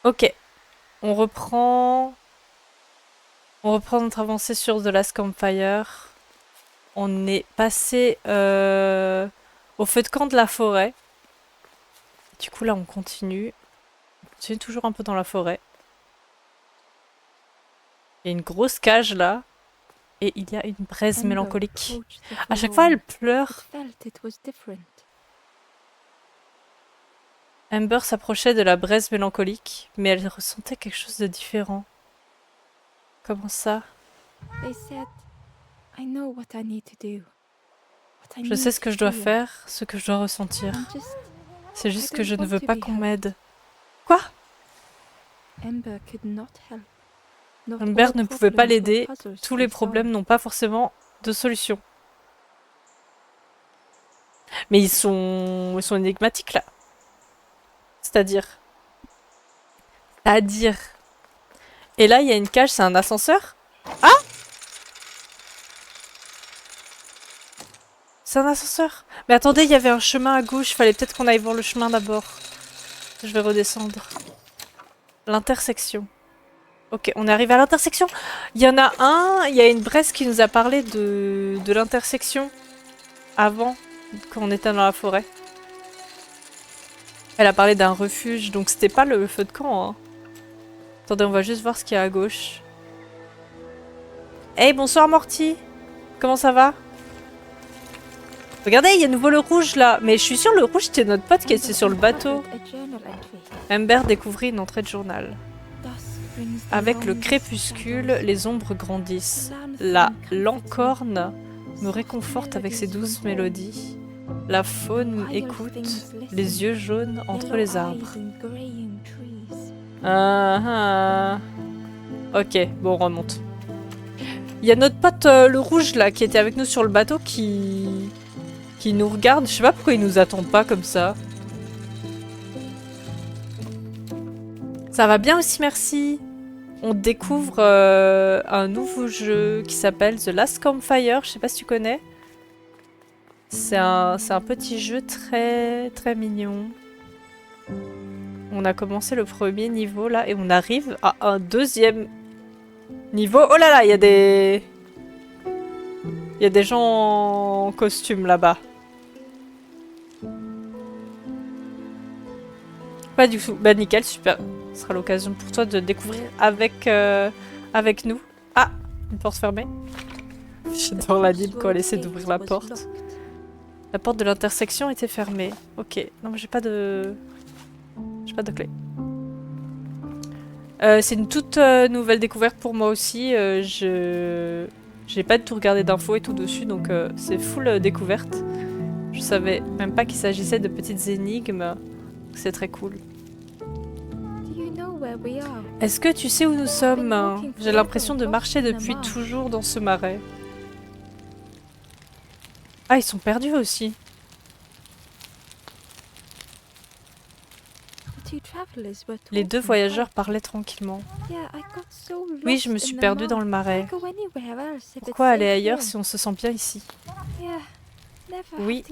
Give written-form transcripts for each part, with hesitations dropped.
Ok, on reprend... On reprend notre avancée sur The Last Campfire. On est passé au feu de camp de la forêt. Du coup là on continue. On continue toujours un peu dans la forêt. Il y a une grosse cage là. Et il y a une braise mélancolique. À chaque fois elle pleure. Amber s'approchait de la braise mélancolique, mais elle ressentait quelque chose de différent. Comment ça? Je sais ce que je dois faire, ce que je dois ressentir. C'est juste que je ne veux pas qu'on m'aide. Quoi? Amber ne pouvait pas l'aider. Tous les problèmes n'ont pas forcément de solution. Mais ils sont énigmatiques là. C'est-à-dire. C'est-à-dire. Et là, il y a une cage, c'est un ascenseur? Ah! C'est un ascenseur. Mais attendez, il y avait un chemin à gauche. Fallait peut-être qu'on aille voir le chemin d'abord. Je vais redescendre. L'intersection. Ok, on est arrivé à l'intersection. Il y en a un, il y a une Bresse qui nous a parlé de l'intersection avant, quand on était dans la forêt. Elle a parlé d'un refuge, donc c'était pas le feu de camp. Hein. Attendez, on va juste voir ce qu'il y a à gauche. Hey, bonsoir Morty. Comment ça va? Regardez, il y a nouveau le rouge là. Mais je suis sûre le rouge c'était notre pote qui était sur le bateau. Amber découvrit une entrée de journal. Avec le crépuscule, les ombres grandissent. La lancorne me réconforte avec ses douces mélodies. La faune écoute, les yeux jaunes entre les arbres. Ah, ah. Ok, bon, on remonte. Il y a notre pote le rouge là qui était avec nous sur le bateau qui nous regarde. Je sais pas pourquoi il nous attend pas comme ça. Ça va bien aussi, merci. On découvre un nouveau jeu qui s'appelle The Last Campfire. Je sais pas si tu connais. C'est un petit jeu très très mignon. On a commencé le premier niveau là et on arrive à un deuxième niveau. Oh là là, il y a des... Il y a des gens en costume là-bas. Pas du tout. Bah nickel, super. Ce sera l'occasion pour toi de découvrir avec nous. Ah, une porte fermée. J'adore la Bible quand elle essaie d'ouvrir la porte. La porte de l'intersection était fermée. Ok. Non mais j'ai pas de... J'ai pas de clé. C'est une toute nouvelle découverte pour moi aussi. J'ai pas du tout regardé d'infos et tout dessus, donc c'est full découverte. Je savais même pas qu'il s'agissait de petites énigmes. C'est très cool. Est-ce que tu sais où nous sommes? J'ai l'impression de marcher depuis toujours dans ce marais. Ah, ils sont perdus aussi. Les deux voyageurs parlaient tranquillement. Oui, je me suis perdue dans le marais. Pourquoi aller ailleurs si on se sent bien ici? Oui,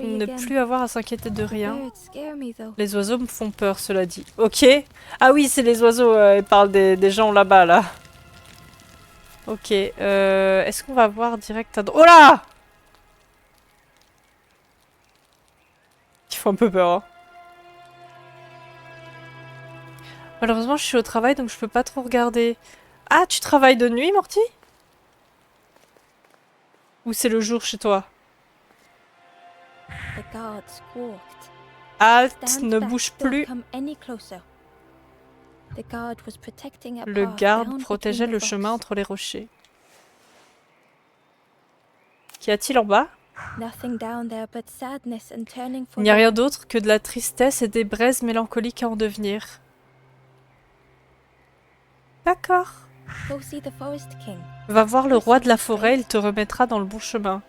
ne plus avoir à s'inquiéter de rien. Les oiseaux me font peur, cela dit. Ok. Ah oui, c'est les oiseaux, ils parlent des gens là-bas, là. Ok, est-ce qu'on va voir direct à... Oh là! Il faut un peu peur, hein. Malheureusement, je suis au travail, donc je peux pas trop regarder. Ah, tu travailles de nuit, Morty? Ou c'est le jour chez toi? Halte, ne bouge plus. Le garde protégeait le chemin entre les rochers. Qu'y a-t-il en bas? Il n'y a rien d'autre que de la tristesse et des braises mélancoliques à en devenir. D'accord. Va voir le roi de la forêt, il te remettra dans le bon chemin.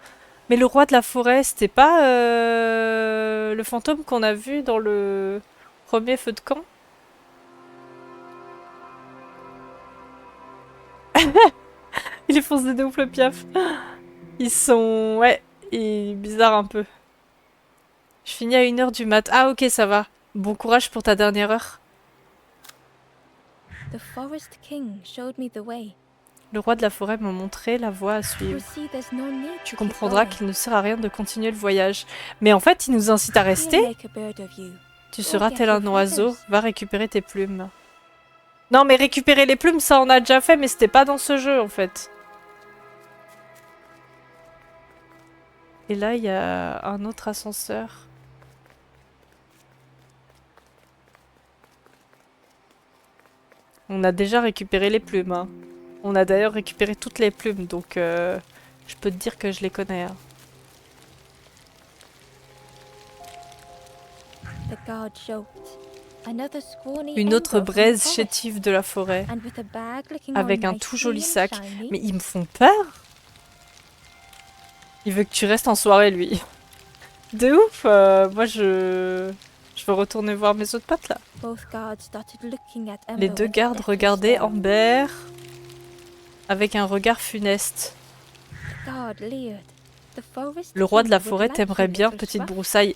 Mais le roi de la forêt, c'était pas le fantôme qu'on a vu dans le premier feu de camp? Il est foncé de ouf le piaf. Ils sont... Ouais, bizarre un peu. Je finis à 1h du mat. Ah ok, ça va. Bon courage pour ta dernière heure. The Forest King showed me the way. Le roi de la forêt m'a montré la voie à You suivre. see, there's no need Tu to keep comprendras going. qu'il ne sert à rien de continuer le voyage. Mais en fait, il nous incite à He'll rester. make a bird of you. Tu Go seras get tel your un oiseau, feathers. va récupérer tes plumes. Non, mais récupérer les plumes, ça on a déjà fait, mais c'était pas dans ce jeu en fait. Et là, il y a un autre ascenseur. On a déjà récupéré les plumes. Hein. On a d'ailleurs récupéré toutes les plumes, donc je peux te dire que je les connais. Hein. The guard joked. Another scrawny Une autre ember from the braise forest. chétive de la forêt, And with a bag looking avec all un nice tout joli and sac. shiny. Mais ils me font peur. Il veut que tu restes en soirée, lui. De ouf, moi je veux retourner voir mes autres potes là. Both guards started looking at Ember Les deux with a gardes deathly regardaient stare. Amber avec un regard funeste. The guard leered. The Forest Le roi de la King would forêt like t'aimerait you, bien, little petite scruff. broussaille.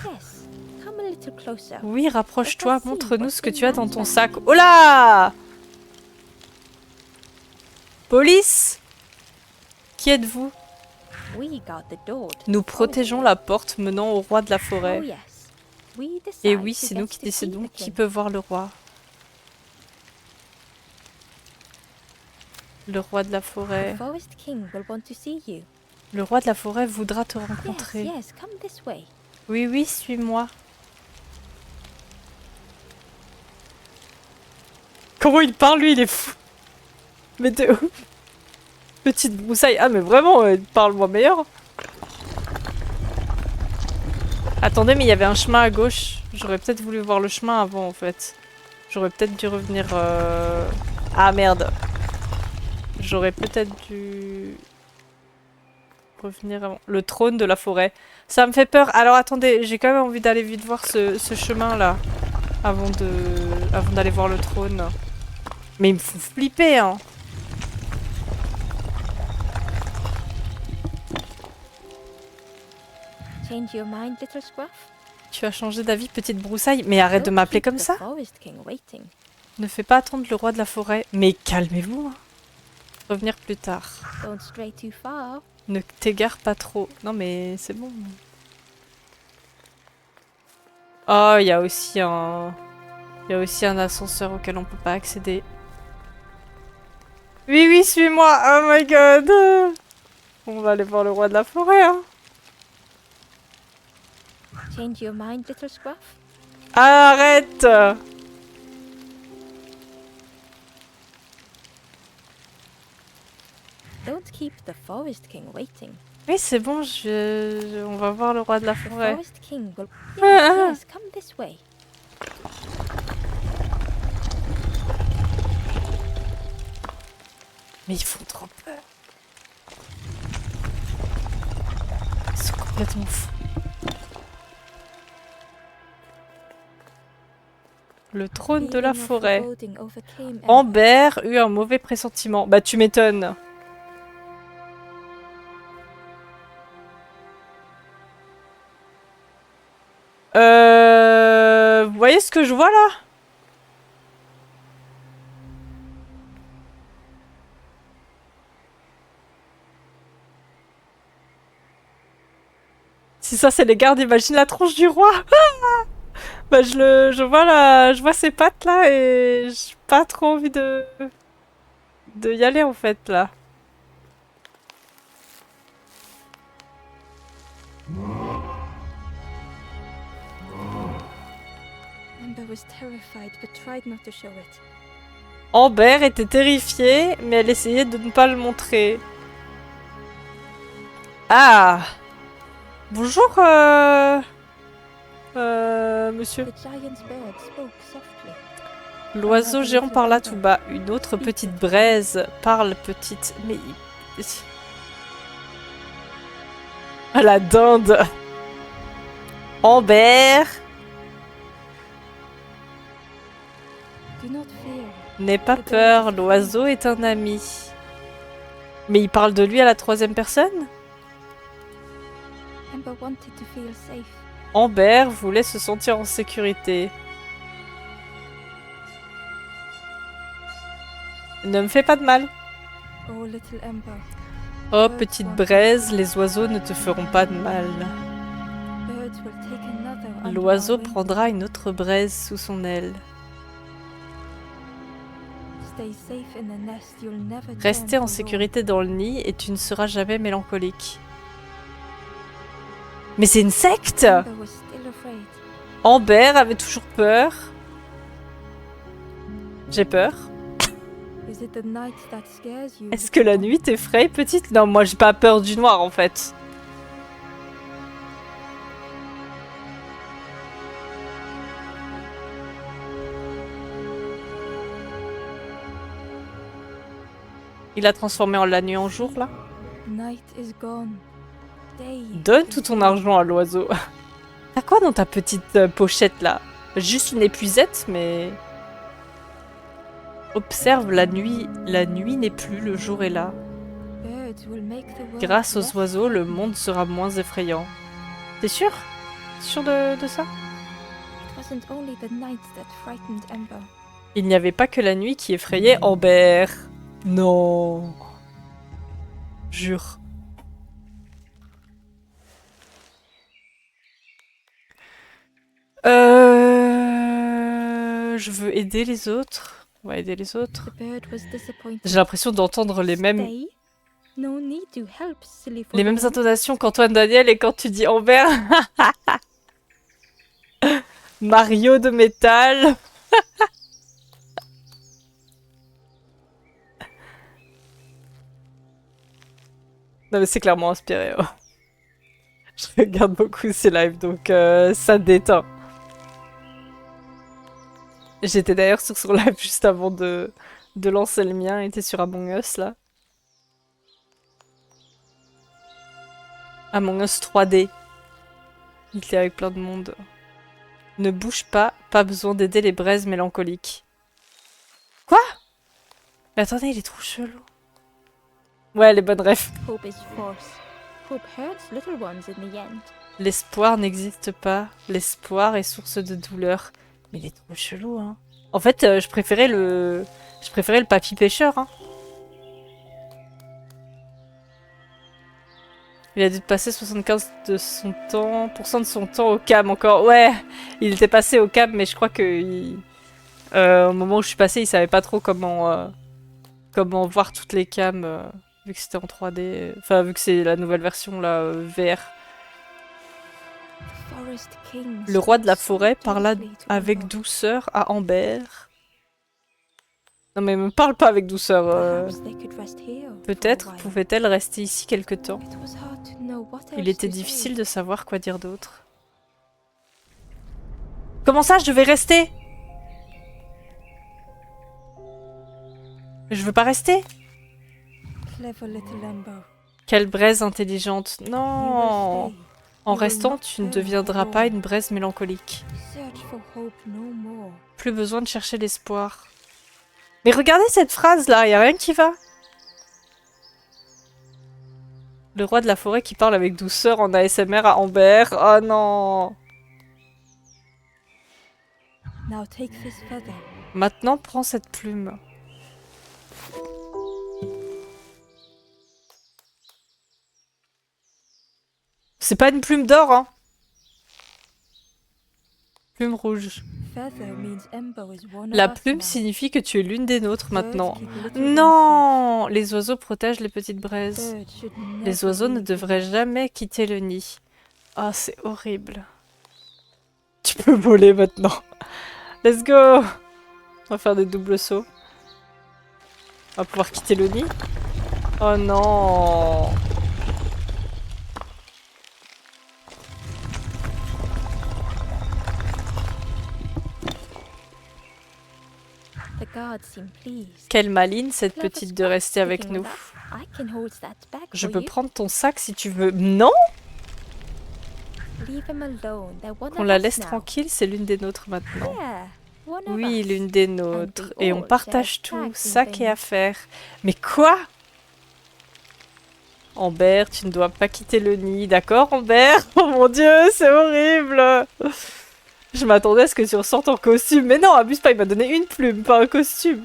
Yes, come a little closer. Oui, rapproche-toi, Let us see montre-nous what's ce que in tu as that dans ton bag. sac. Oh là! Police! Qui êtes-vous? We guard the door to Nous the protégeons forest. la porte menant au roi de la Oh forêt. yes. We decide Et oui, who c'est nous gets qui to see décidons the qui king. peut voir le roi. Le roi de la The forêt. Forest King will want to see you. Le roi de la forêt voudra te Yes, rencontrer. yes, come this way. Oui, oui, suis-moi. Comment il parle, lui, il est fou. Mais de ouf. Petite broussaille. Ah, mais vraiment, parle-moi meilleur. Attendez, mais il y avait un chemin à gauche. J'aurais peut-être voulu voir le chemin avant, en fait. J'aurais peut-être dû revenir... Ah, merde. J'aurais peut-être dû... revenir avant. Le trône de la forêt. Ça me fait peur. Alors, attendez, j'ai quand même envie d'aller vite voir ce chemin-là. Avant d'aller voir le trône. Mais ils me font flipper, hein. Change your mind, little scruff. Tu as changé d'avis, petite broussaille. Mais arrête de Don't m'appeler keep comme the ça. Forest King waiting. Ne fais pas attendre le roi de la forêt. Mais calmez-vous. Hein. Revenir plus tard. Don't stray too far. Ne t'égare pas trop. Non mais c'est bon. Oh, il y a aussi un... Il y a aussi un ascenseur auquel on peut pas accéder. Oui, oui, suis-moi. Oh my god. On va aller voir le roi de la forêt, hein. Change your mind, little scruff. Arrête. Don't keep the Forest King waiting. Oui, c'est bon, on va voir le roi de la The forêt. Forest King will... Ah, Yes, ah. yes, come this way. Mais ils font trop peur. Ils sont complètement fous. Le trône de la Feeling of forêt. foreboding overcame Ember. Amber eut un mauvais pressentiment. Bah tu m'étonnes. Vous voyez ce que je vois là? Si ça c'est les gardes, imagine la tronche du roi. Bah je vois ses pattes là et j'ai pas trop envie de y aller en fait là. Ember was terrified but tried not to show it. Amber était terrifiée, mais elle essayait de ne pas le montrer. Ah! Bonjour, monsieur. The giant's bird spoke softly. L'oiseau géant parla tout bas. Une autre petite braise parle petite. Mais... Ah, la dinde! Amber! Do not fear. N'aie pas peur, l'oiseau est un ami. Mais il parle de lui à la troisième personne? Ember wanted to feel safe. Amber voulait se sentir en sécurité. Ne me fais pas de mal. Oh, little ember, Oh, petite braise, les oiseaux ne te feront pas de mal. birds will take another under L'oiseau our wing. prendra une autre braise sous son aile. Stay safe in the nest, you'll never turn Restez en forlorn. sécurité dans le nid et tu ne seras jamais mélancolique. Mais c'est une secte! Ember was still afraid. Amber avait toujours peur. J'ai peur. Is it the night that scares you? Est-ce que la nuit t'effraie, petite? Non, moi j'ai pas peur du noir en fait. Il a transformé la nuit en jour là. Night is gone. Day Donne is tout ton here. argent à l'oiseau. T'as quoi dans ta petite pochette là? Juste une épuisette, mais... Observe la nuit n'est plus, le jour est là. Birds will make the world Grâce less aux oiseaux, le frightening. monde sera moins effrayant. T'es sûr? Sûr de ça? It wasn't only the night that frightened Ember. Il n'y avait pas que la nuit qui effrayait Amber. Non. Jure. Je veux aider les autres. On va aider les autres. The bird was disappointed. J'ai l'impression d'entendre les mêmes Stay? No need to help, silly les mêmes forlorn. intonations qu'Antoine Daniel et quand tu dis Amber. Mario de métal. Non mais c'est clairement inspiré. Oh. Je regarde beaucoup ces lives donc ça détend. J'étais d'ailleurs sur son live juste avant de lancer le mien, il était sur Among Us là. Among Us 3D. Il était avec plein de monde. Ne bouge pas, pas besoin d'aider les braises mélancoliques. Quoi? Mais attendez, il est trop chelou. Ouais, les bonnes refs. Hope is force. Hope hurts little ones in the end. L'espoir n'existe pas. L'espoir est source de douleur. Mais il est trop chelou, hein. En fait, je préférais le papy pêcheur, hein. Il a dû passer 75% de son temps au cam encore. Ouais, il était passé au cam, mais je crois que au moment où je suis passée, il savait pas trop comment voir toutes les cams, vu que c'était en 3D. Enfin, vu que c'est la nouvelle version là, VR. The forest king Le roi de la spoke so forêt parla gently to avec Ember. douceur à Amber. Non mais me parle pas avec douceur. Perhaps they could rest here for a Peut-être while. pouvait-elle rester ici quelque temps. It was hard to know what Il else était to say. difficile de savoir quoi dire d'autre. Comment ça, je devais rester? Je veux pas rester? Clever little Ember. Quelle braise intelligente. You Non. will stay. En You will restant, not tu ne turn deviendras forlorn. pas une braise mélancolique. Search for hope no more. Plus besoin de chercher l'espoir. Mais regardez cette phrase là, y a rien qui va. Le roi de la forêt qui parle avec douceur en ASMR à Amber. Oh non. Now take this feather. Maintenant, prends cette plume. C'est pas une plume d'or, hein. Plume rouge. Feather means Ember is one La of us plume now. signifie que tu es l'une des nôtres maintenant. Birds keep little ones Non! Les oiseaux protègent les petites braises. safe. Birds should Les never oiseaux ne leave the devraient jamais quitter le nid. Ah, c'est horrible. Tu peux voler maintenant. Let's go! On va faire des doubles sauts. On va pouvoir quitter le nid. Oh non! The guards seem pleased. Quelle maline cette Clever petite de spot rester avec sticking nous. with us. I can hold that bag Je for peux you. prendre ton sac si tu veux. Non! Leave him alone. They're one Qu'on of la us laisse now. tranquille, c'est l'une des nôtres maintenant. Yeah, one of Oui, us. l'une des nôtres. they Et on all partage share tout, bags and sac et things. affaires. Mais quoi? Amber, tu ne dois pas quitter le nid, d'accord, Amber? Oh mon dieu, c'est horrible! Je m'attendais à ce que tu ressortes en costume. Mais non, abuse pas, il m'a donné une plume, pas un costume.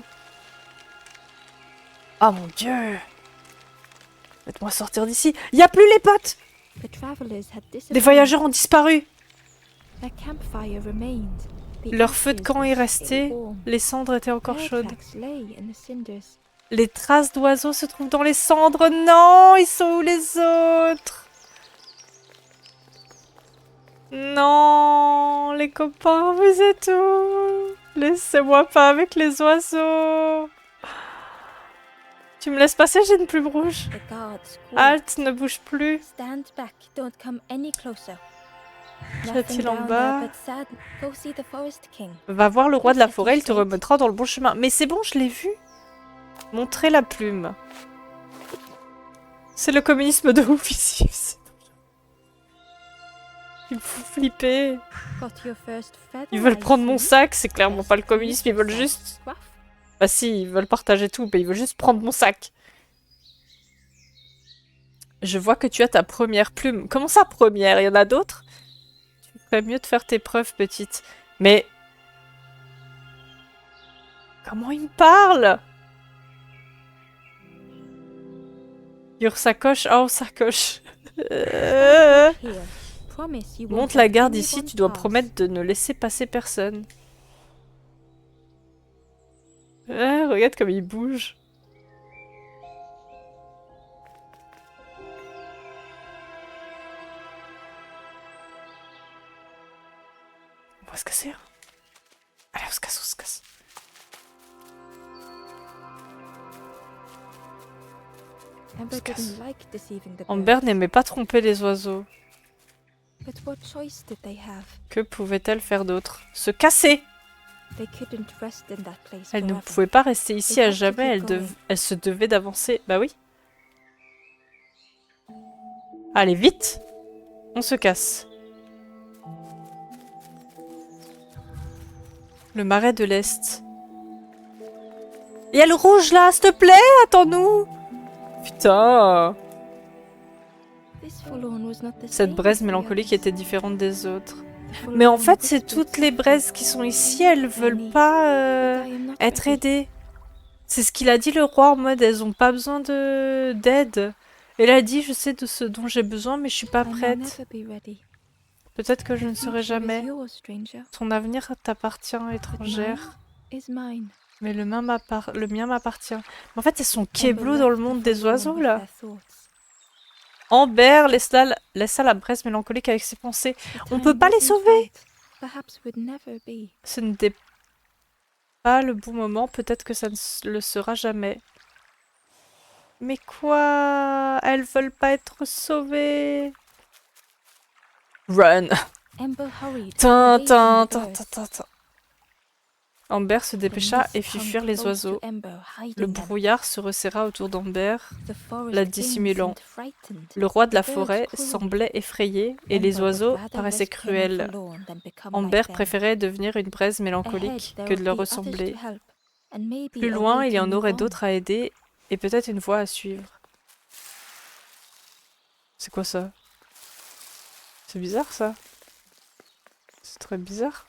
Oh mon dieu! Faites-moi sortir d'ici. Y a plus les potes! The travelers had Les disappeared. voyageurs ont disparu. Their campfire remained. The Leur feu de ashes camp were est still resté. warm. Les cendres étaient encore Their chaudes. tracks lay in the cinders. Les traces d'oiseaux se trouvent dans les cendres. Non, ils sont où les autres? Non, les copains, vous êtes où? Laissez-moi pas avec les oiseaux. Tu me laisses passer, j'ai une plume rouge. The guards squawked. Halte, ne bouge plus. Stand back, don't come any closer. Qu'y-a-t-il Nothing en down bas? there but sad. Go see the Forest King. Va voir le roi de la forêt, il te remettra dans le bon chemin. Mais c'est bon, je l'ai vu. Montrez la plume. C'est le communisme de ouf ici. Il me fout flipper. Got your first feather, Ils veulent I prendre mon see. sac, c'est clairement pas le communisme, ils veulent juste... Scruff. Bah si, ils veulent partager tout, mais ils veulent juste prendre mon sac. Je vois que tu as ta première plume. Comment ça, première? Il y en a d'autres? Tu ferais mieux de faire tes preuves, petite. Mais... Comment il me parle? Your sacoche. Oh, sacoche. Here. Promise you won't Monte la let garde ici, anyone tu dois pass. promettre de ne laisser passer personne. Regarde comme il bouge. On va se casser. Hein. Allez, on se casse, on se casse. Amber se casse. didn't like deceiving the Amber birds. n'aimait pas tromper les oiseaux. But what choice did they have? Que pouvait-elle faire d'autre? Se casser! They couldn't rest in that place Elle ne forever. pouvait pas rester ici They à had to jamais, keep going. elle se devait d'avancer. Bah oui. Allez, vite! On se casse. Le marais de l'Est. Il y a le rouge là, s'il te plaît, attends-nous! Putain! This forlorn was not the Cette same braise as the mélancolique others. était différente des autres. The Mais en forlorn fait, c'est whispered toutes les braises qui sont ici, elles veulent pas But I am not être ready. aidées. C'est ce qu'il a dit le roi en mode elles ont pas besoin d'aide. Elle a dit je sais de ce dont j'ai besoin mais je suis pas I may prête. never be ready. Peut-être que je ne The serai future is jamais. yours, stranger. Ton avenir t'appartient But étrangère. mine is mine. Mais le mien m'appartient. Mais en fait elles sont keblo dans le monde des oiseaux là. Amber, laissa la braise mélancolique avec ses pensées. On peut pas les sauver. Ce n'était pas le bon moment, peut-être que ça ne le sera jamais. Mais quoi? Elles veulent pas être sauvées. Run. Tin. Amber se dépêcha et fit fuir les oiseaux. Le brouillard se resserra autour d'Amber, la dissimulant. Le roi de la forêt semblait effrayé et les oiseaux paraissaient cruels. Amber préférait devenir une braise mélancolique que de leur ressembler. Plus loin, il y en aurait d'autres à aider et peut-être une voie à suivre. C'est quoi ça? C'est bizarre ça. C'est très bizarre.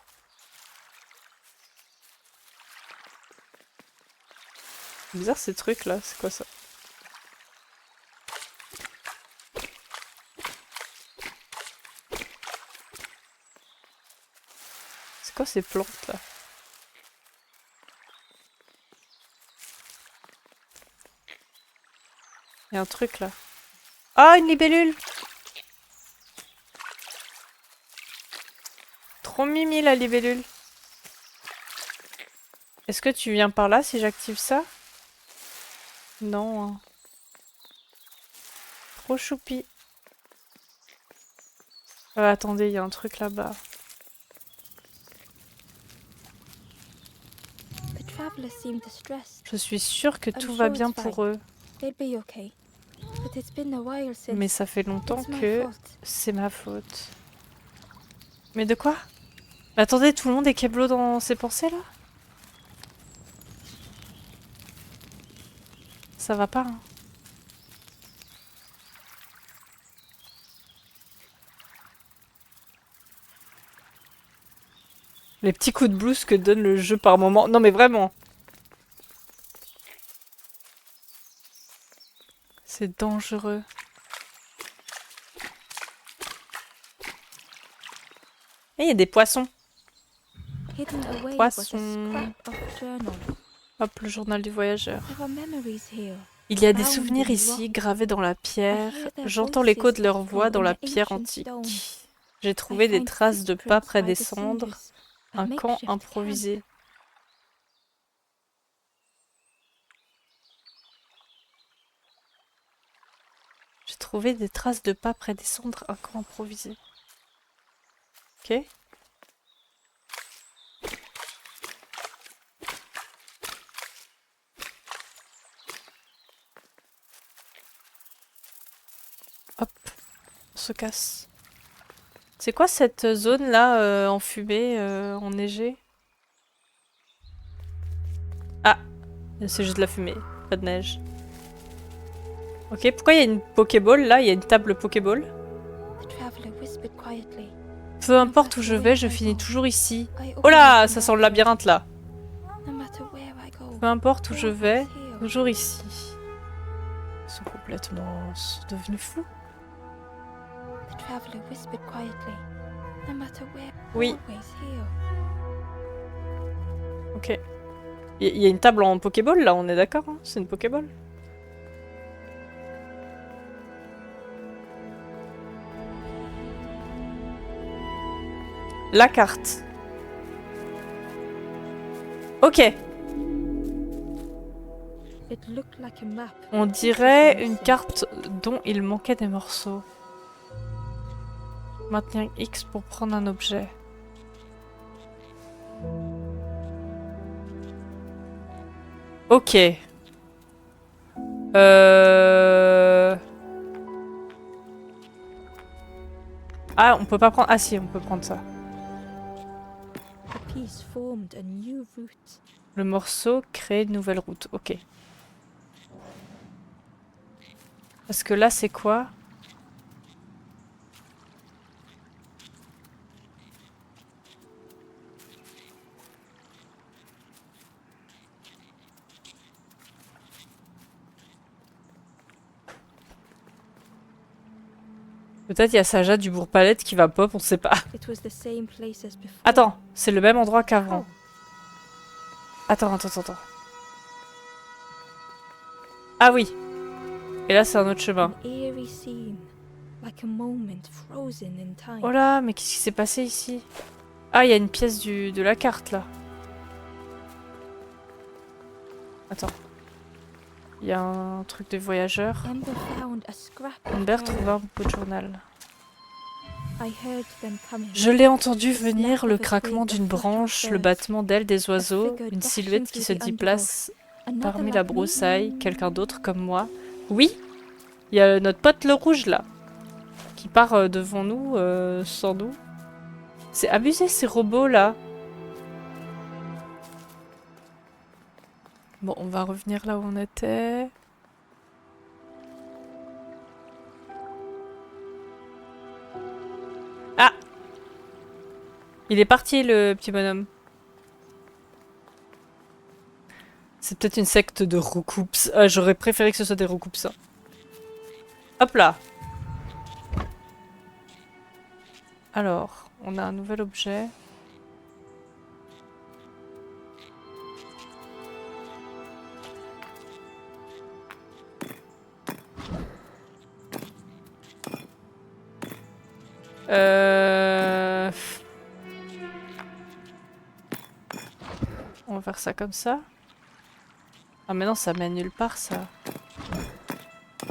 C'est bizarre ces trucs là, c'est quoi ça? C'est quoi ces plantes là? Il y a un truc là. Ah, une libellule! Trop mimi la libellule. Est-ce que tu viens par là si j'active ça? Non. Hein. Trop choupi. Attendez, il y a un truc là-bas. Je suis sûre que tout va bien pour eux. Mais ça fait longtemps que c'est ma faute. Mais de quoi? Mais attendez, tout le monde est keblo dans ses pensées là? Ça va pas, hein. Les petits coups de blues que donne le jeu par moment. Non mais vraiment. C'est dangereux. Et il y a des poissons. Hidden away Poisson. was a scrap of journal. Hop, le journal du voyageur. There are memories here. Il y a des Bound souvenirs in ici, rock. gravés dans la pierre. I hear their J'entends l'écho de voices leur echo voix dans in la the pierre ancient antique. stone. J'ai I trouvé des find traces de pas footprints près by des the cendres. cinders. A Un camp makeshift improvisé. J'ai trouvé des traces de pas près des cendres. Un camp improvisé. Ok. Hop, on se casse. C'est quoi cette zone là, enfumée, enneigée? Ah, c'est juste de la fumée, pas de neige. Ok, pourquoi il y a une Pokéball là? Il y a une table Pokéball. The traveler whispered quietly. Peu importe où je vais, je finis toujours ici. I Oh là, always ça end sent le up labyrinthe là. here. No matter where I go. Peu importe où je vais, always here. toujours ici. Ils sont complètement devenus fous. The traveler whispered quietly. No matter where. Oui. Always here. Ok. Il y a une table en Pokéball là, on est d'accord hein? C'est une Pokéball. La carte. Ok. It looked like a map. On dirait une carte dont il manquait des morceaux. Maintenir X pour prendre un objet. Ok. Ah, on peut pas prendre... Ah si, on peut prendre ça. The piece formed a new route. Le morceau crée une nouvelle route. Ok. Parce que là, c'est quoi? Peut-être il y a Saja du Bourg-Palette qui va pop, on sait pas. It was the same place as before. Attends, c'est le même endroit qu'avant. Oh, Attends. Ah oui. Et là, c'est un autre chemin. an eerie scene, like a moment frozen in time. Oh là, mais qu'est-ce qui s'est passé ici? Ah, il y a une pièce de la carte, là. Attends. Il y a un truc de voyageur. Amber found a scrap of Amber journal. trouva un bout de journal. I heard them coming. Je l'ai entendu venir, le craquement d'une branche, le battement d'ailes des oiseaux, une silhouette qui se déplace Another parmi la like me. broussaille, quelqu'un d'autre comme moi. Oui, il y a notre pote le rouge là, qui part devant nous, sans nous. C'est abusé ces robots là. Bon, on va revenir là où on était. Ah! Il est parti le petit bonhomme. C'est peut-être une secte de recoups. J'aurais préféré que ce soit des recoups. Hein. Hop là. Alors, on a un nouvel objet. On va faire ça comme ça. Ah mais non, ça mène nulle part ça.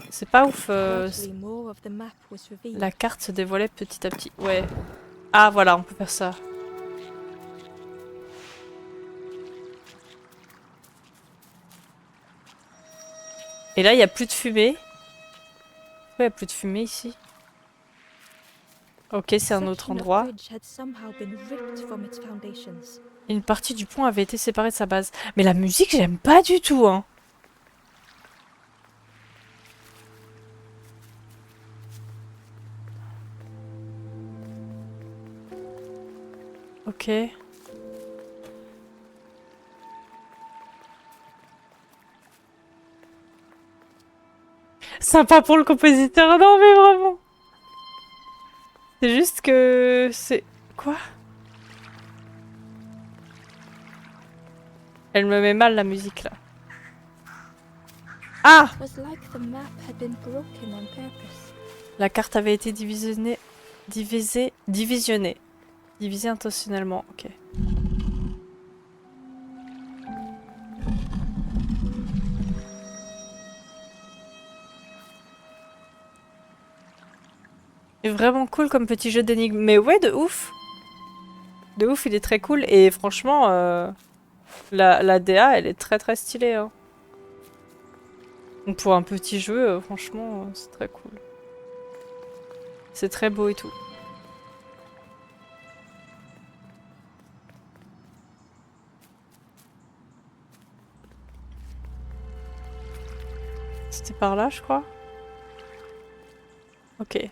C'est pas ouf. Gradually, more of the map was revealed. La carte se dévoilait petit à petit. Ouais. Ah voilà, on peut faire ça. Et là, il n'y a plus de fumée. Pourquoi il n'y a plus de fumée ici? Ok, c'est un autre Section of endroit. bridge had somehow been ripped from its foundations. Une partie du pont avait été séparée de sa base. Mais la musique, j'aime pas du tout, hein. Ok. Sympa pour le compositeur, non mais vraiment. C'est juste que... c'est... Quoi? Elle me met mal la musique là. Ah! It was like the map had been broken on purpose. La carte avait été divisionnée... Divisée intentionnellement, ok. C'est vraiment cool comme petit jeu d'énigmes. Mais ouais, de ouf! De ouf, il est très cool. Et franchement, la DA, elle est très très stylée. Hein. Donc pour un petit jeu, franchement, c'est très cool. C'est très beau et tout. C'était par là, je crois. Ok.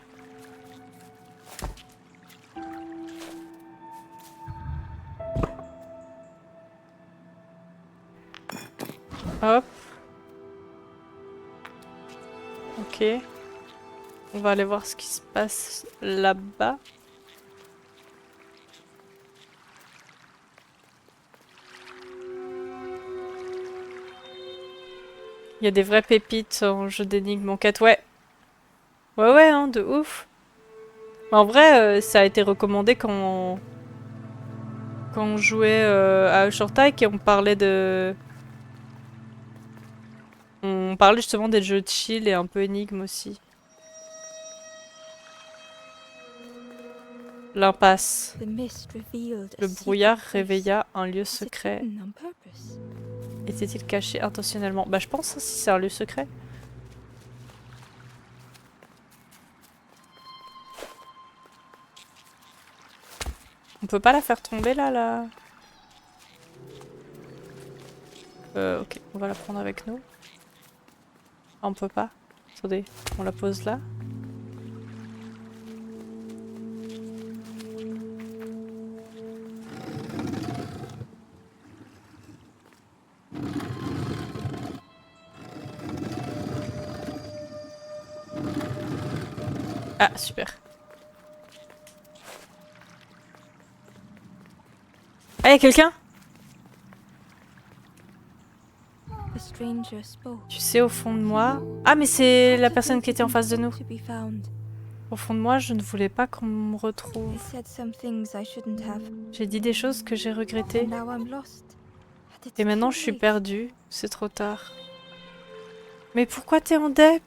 Hop. Ok. On va aller voir ce qui se passe là-bas. Il y a des vraies pépites en jeu d'énigmes enquête, ouais. Ouais, hein, de ouf. Mais en vrai, ça a été recommandé quand on jouait à Ushortike et on parlait de... On parlait justement des jeux de chill et un peu énigmes aussi. L'impasse. The mist revealed a Le secret brouillard place. réveilla un lieu Was it secret. hidden on purpose? Était-il caché intentionnellement? Bah je pense hein, si c'est un lieu secret. On peut pas la faire tomber là. Ok, on va la prendre avec nous. Ah, on peut pas. Attendez, on la pose là. Ah, super. Ah, y'a quelqu'un? The stranger spoke. Tu sais, au fond de moi... Ah, mais c'est la personne qui était en face de nous. To be found. Au fond de moi, je ne voulais pas qu'on me retrouve. I said some things I shouldn't have. J'ai dit des choses que j'ai regrettées. And now I'm lost. And it's Et maintenant, too je suis late. perdue. C'est trop tard. Mais pourquoi t'es en dep?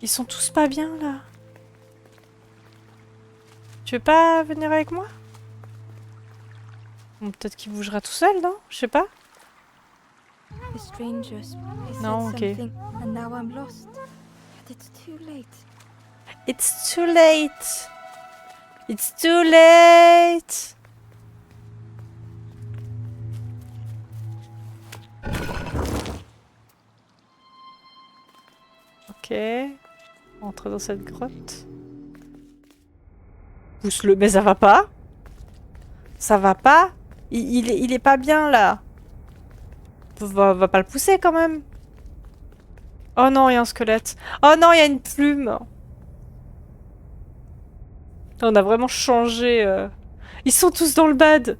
Ils sont tous pas bien, là. Tu veux pas venir avec moi? Bon, peut-être qu'il bougera tout seul, non? Je sais pas. The stranger spoke. I said Non, ok. something, and now I'm lost. But it's too late. It's too late. It's too late. Ok. Entre dans cette grotte. Pousse-le, mais ça va pas. Ça va pas. Il est pas bien là. Va pas le pousser quand même. Oh non, il y a un squelette. Oh non, il y a une plume. On a vraiment changé. Ils sont tous dans le bad.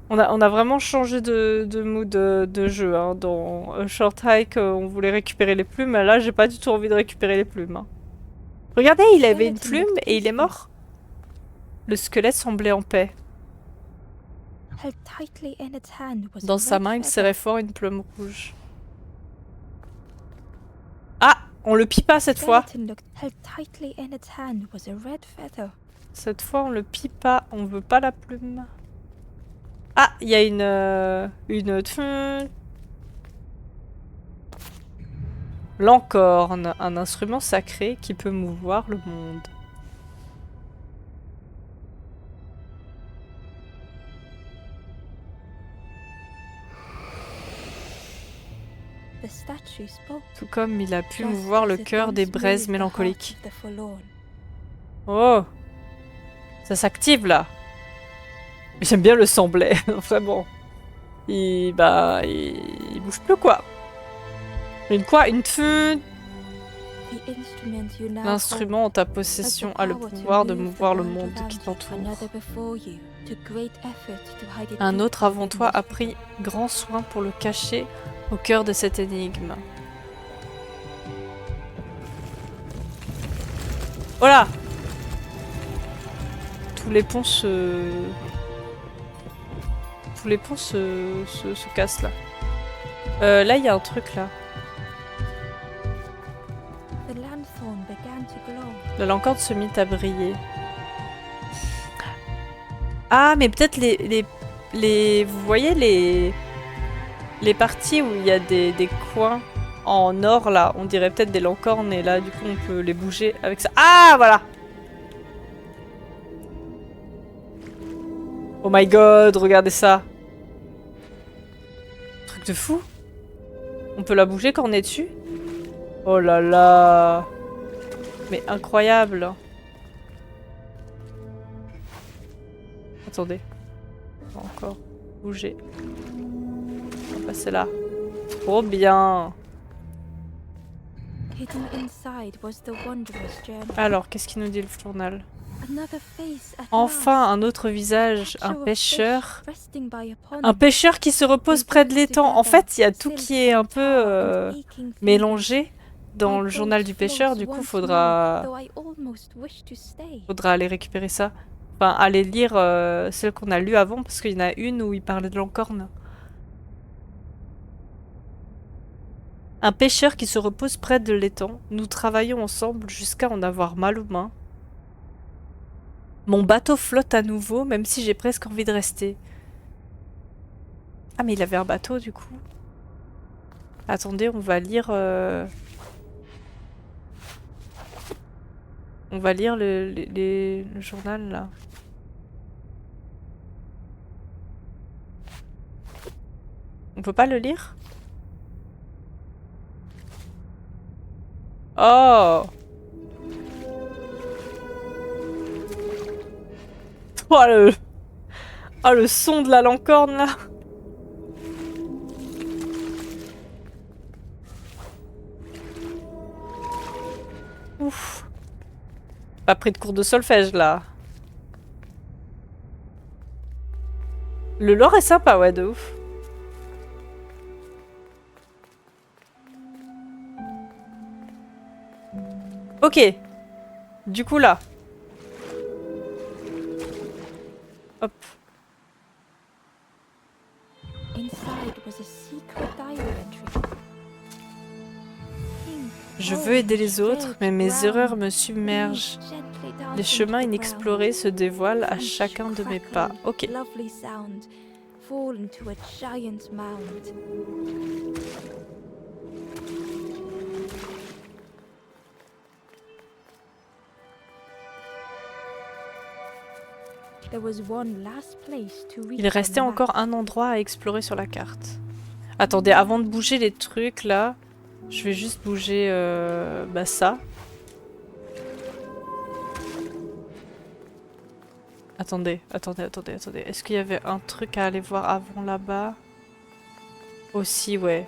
On a vraiment changé de mood de jeu. Hein. Dans Short Hike, on voulait récupérer les plumes. Là, j'ai pas du tout envie de récupérer les plumes. Hein. Regardez, il avait une plume et il est mort. Le squelette semblait en paix. Held tightly in its hand was a Dans sa red main, il feather. serrait fort une plume rouge. Ah, on le pie pas cette fois. Skeleton looked held tightly in its hand was a red feather. Cette fois, on le pie pas. On veut pas la plume. Ah, il y a une... L'encorne, un instrument sacré qui peut mouvoir le monde. The statue spoke. Tout comme il a pu just mouvoir le as it cœur des once braises moved the mélancoliques. hearts of the forlorn. Oh! Ça s'active là! J'aime bien le semblet, vraiment. il bouge plus quoi. Une quoi? Une feu. The instrument you now hold L'instrument en ta has the possession a le power to pouvoir de move the mouvoir le world monde around qui you. t'entoure. Another before you took great effort to hide it Un deep autre avant within toi a you. pris grand soin pour le cacher au cœur de cette énigme. Voilà. Tous les ponts se... Tous les ponts se cassent là. Là, il y a un truc là. The lanthorn began to glow. La lanterne se mit à briller. Ah, mais peut-être vous voyez les parties où il y a des coins en or là, on dirait peut-être des lancornes et là du coup on peut les bouger avec ça. Ah, voilà. Oh my god, regardez ça. Truc de fou. On peut la bouger quand on est dessus. Oh là là. Mais incroyable. Attendez. On va encore bouger. On va passer là. Trop bien. Hidden inside was the wondrous journey. Alors, qu'est-ce qu'il nous dit le journal? Another face at Enfin, last. un autre visage. Un Show of pêcheur. fish resting by a pond. Un pêcheur qui se repose près de l'étang. En fait, il y a tout qui est un peu mélangé dans le journal du pêcheur. Du coup, faudra aller récupérer ça. Enfin, aller lire celle qu'on a lue avant, parce qu'il y en a une où il parlait de l'encorne. Un pêcheur qui se repose près de l'étang. Nous travaillons ensemble jusqu'à en avoir mal aux mains. Mon bateau flotte à nouveau, même si j'ai presque envie de rester. Ah, mais il avait un bateau, du coup. Attendez, on va lire... On va lire le journal, là. On peut pas le lire? Oh! Oh, le son de la lancorne, là! Ouf! Pas pris de cours de solfège, là. Le lore est sympa, ouais, de ouf. Ok. Du coup, là. Hop. Je veux aider les autres, mais mes erreurs me submergent. Les chemins inexplorés se dévoilent à chacun de mes pas. Ok. Il restait encore un endroit à explorer sur la carte. Attendez, avant de bouger les trucs là, je vais juste bouger ça. Attendez. Est-ce qu'il y avait un truc à aller voir avant là-bas? Aussi, ouais.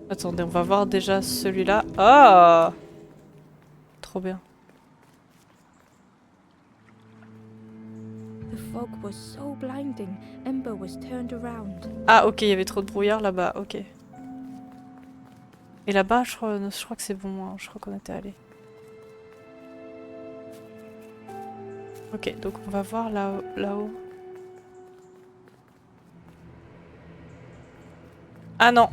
Attendez, on va voir déjà celui-là. Ah! Trop bien. Ah, ok, il y avait trop de brouillard là-bas, ok. Et là-bas, je crois que c'est bon, hein. Je crois qu'on était allé. Ok, donc on va voir là-haut. Ah non!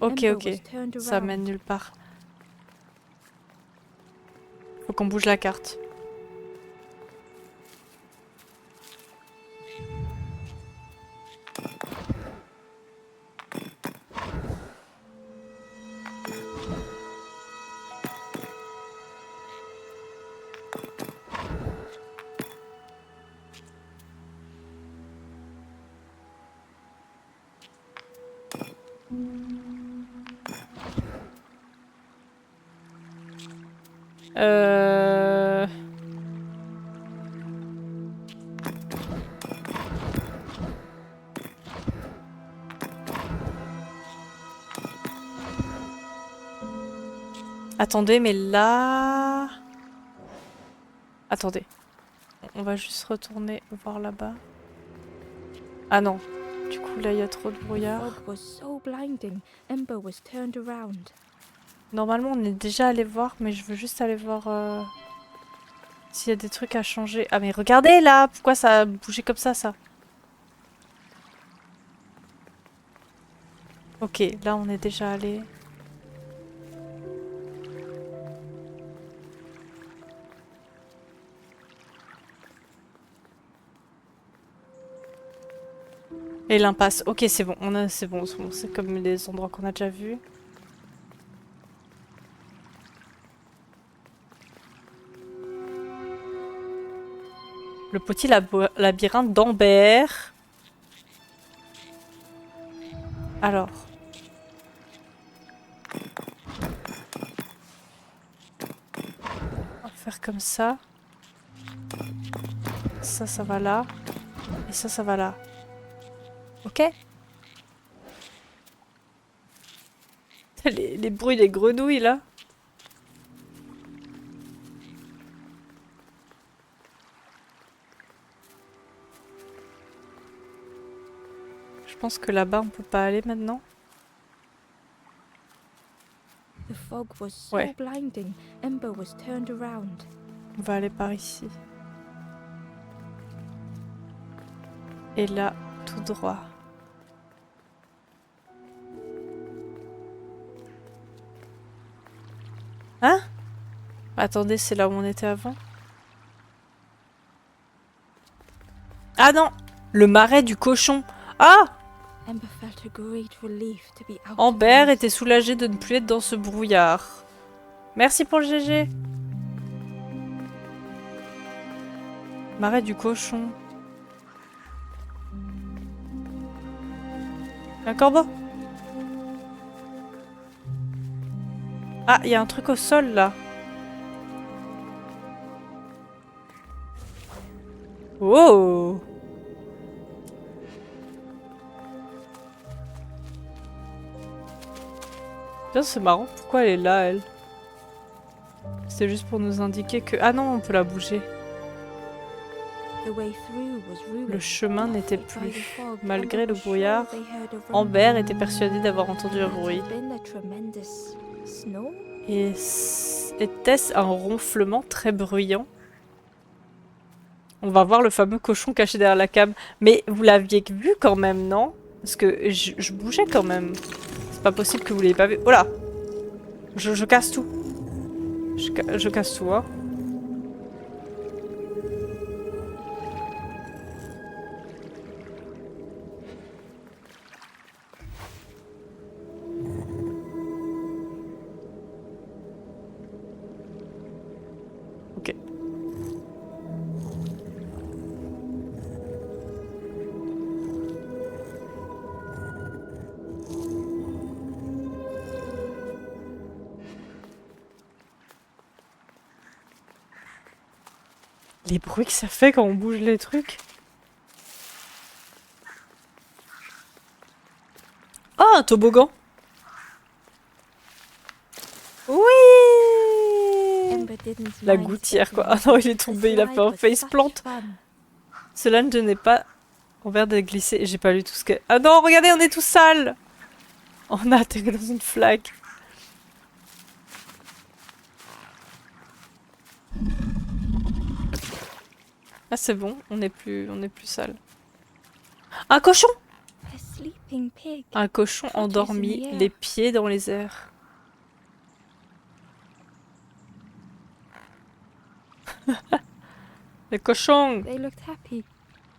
Ok, ça mène nulle part. Faut qu'on bouge la carte. Attendez, mais là... Attendez. On va juste retourner voir là-bas. Ah non. Du coup, là, il y a trop de The brouillard. fog was so blinding, Ember was turned around. Normalement, on est déjà allé voir, mais je veux juste aller voir s'il y a des trucs à changer. Ah mais regardez là! Pourquoi ça a bougé comme ça? Ok, là on est déjà allé. Et l'impasse. Ok, c'est bon. C'est bon, c'est bon. C'est comme les endroits qu'on a déjà vus. Le petit labyrinthe d'Amber. Alors. On va faire comme ça. Ça va là. Et ça va là. Ok? Les bruits des grenouilles là. Je pense que là-bas on peut pas aller maintenant. The fog was so Ouais. blinding, Ember was turned around. On va aller par ici. Et là, tout droit. Hein? Attendez, c'est là où on était avant? Ah non! Le marais du cochon. Ah! Ember felt a great relief to be out of Amber the était mist. soulagée de ne plus être dans ce brouillard. Merci pour le GG. Marais du cochon. Un corbeau? Ah, il y a un truc au sol là. Oh! Tiens, c'est marrant. Pourquoi elle est là, elle? C'est juste pour nous indiquer que... Ah non, on peut la bouger. The way through was ruined. Le chemin n'était By the plus. fog, Malgré Ember le was sure brouillard, they heard a Amber rumble. était persuadée d'avoir entendu un bruit. Had it been a tremendous snow? Et était-ce un ronflement très bruyant? On va voir le fameux cochon caché derrière la cam. Mais vous l'aviez vu quand même, non? Parce que je bougeais quand même. C'est pas possible que vous l'ayez pas vu. Oh là! Je casse tout. Je casse tout, hein. Ok. Les bruits que ça fait quand on bouge les trucs. Oh, un toboggan! Oui! Ember didn't La mind gouttière, quoi. stepping Ah non, into il est it. The tombé, il a fait slide un was faceplant. such fun. Cela ne tenait pas envers de glisser. J'ai pas lu tout ce que... Ah non, regardez, on est tout sale! On a atterri dans une flaque. Ah c'est bon, on n'est plus sale. Un cochon! A sleeping pig. Un cochon endormi, les pieds dans les airs. Le cochon! They looked happy.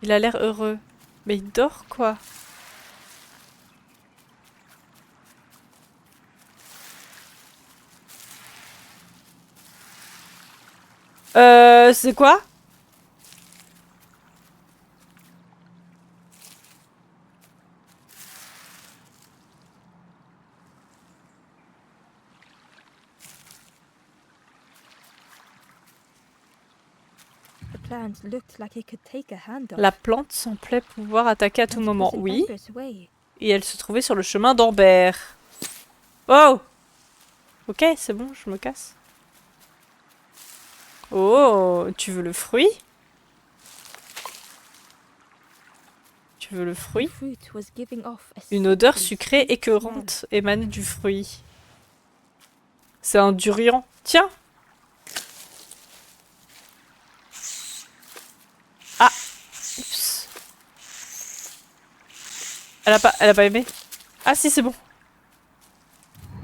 Il a l'air heureux. Mais il dort quoi? C'est quoi? The plant looked like it could take a hand off. La plante semblait pouvoir attaquer à tout And it moment. was in Oui. Ember's way. Et elle se trouvait sur le chemin d'Amber. Oh! Ok, c'est bon, je me casse. Oh, tu veux le fruit? Tu veux le The fruit? fruit was giving off a Une odeur sickly, sucrée sweet écœurante smell. émane du fruit. C'est un durian. Tiens! Ah! Oups. Elle a pas aimé? Ah si, c'est bon.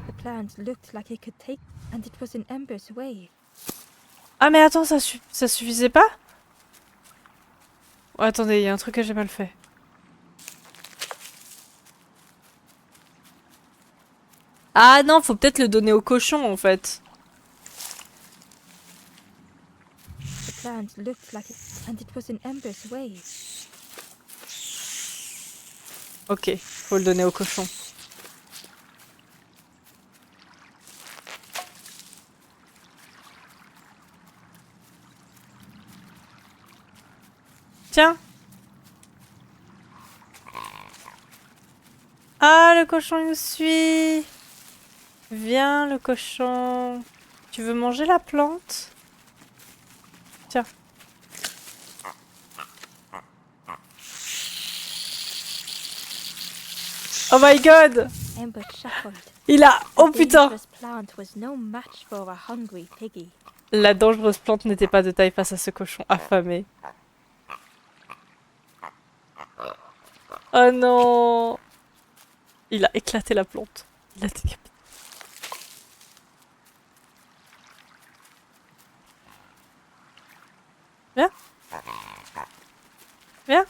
The plant looked like it could take, and it was in embers away. Ah mais attends, ça suffisait pas? Oh, attendez, il y a un truc que j'ai mal fait. Ah non, faut peut-être le donner au cochon en fait. The plant looked like it, and it was in embers away. Ok, faut le donner au cochon. Tiens! Ah, le cochon il nous suit! Viens, le cochon. Tu veux manger la plante? Tiens. Oh my god! Ember chuckled. Il a... Oh The putain! dangerous plant was no match for a hungry piggy. La dangereuse plante n'était pas de taille face à ce cochon affamé. Oh non! Il a éclaté la plante. Il a décapité. Viens! Viens!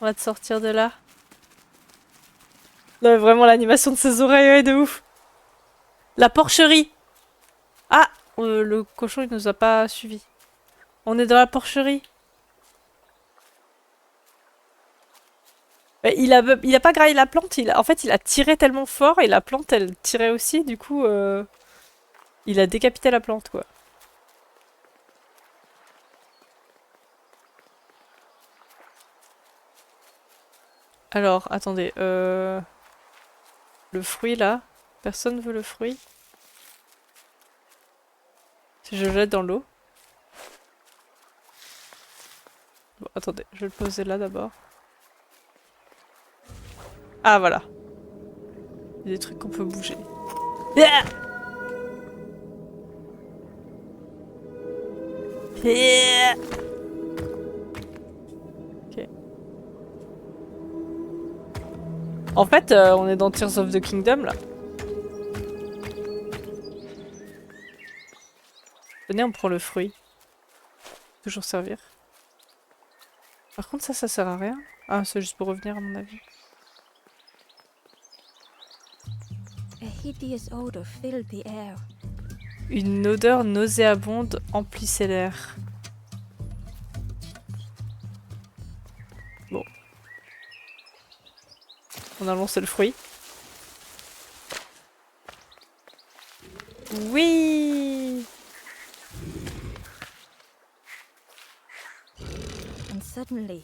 On va te sortir de là. Non, mais vraiment, l'animation de ses oreilles, ouais, de ouf! La porcherie! Ah! Le cochon, il nous a pas suivis. On est dans la porcherie. Mais il a pas graillé la plante, en fait il a tiré tellement fort et la plante elle tirait aussi, du coup il a décapité la plante quoi. Alors, attendez, le fruit là, personne veut le fruit? Si je le jette dans l'eau. Bon, attendez, je vais le poser là d'abord. Ah voilà. Il y a des trucs qu'on peut bouger. Yeah! Yeah! Ok. En fait, on est dans Tears of the Kingdom là. Venez, on prend le fruit. Toujours servir. Par contre, ça sert à rien. Ah, c'est juste pour revenir à mon avis. A hideous odor filled the air. Une odeur nauséabonde emplissait l'air. Bon. Finalement, c'est le fruit. Oui! And suddenly,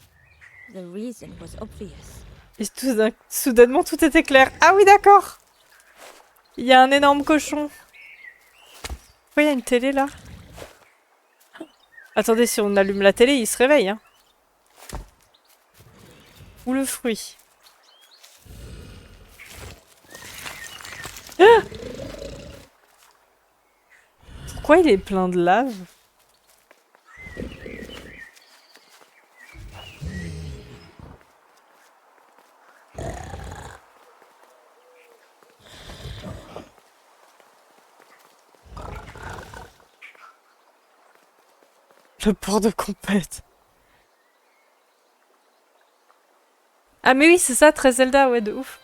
the reason was obvious. Et soudainement, tout était clair. Ah oui, d'accord! Il y a un énorme cochon. Pourquoi il y a une télé là? Attendez, si on allume la télé, il se réveille. Hein. Ou le fruit. Ah! Pourquoi il est plein de lave? Le port de compète. Ah mais oui, c'est ça, très Zelda, ouais, de ouf.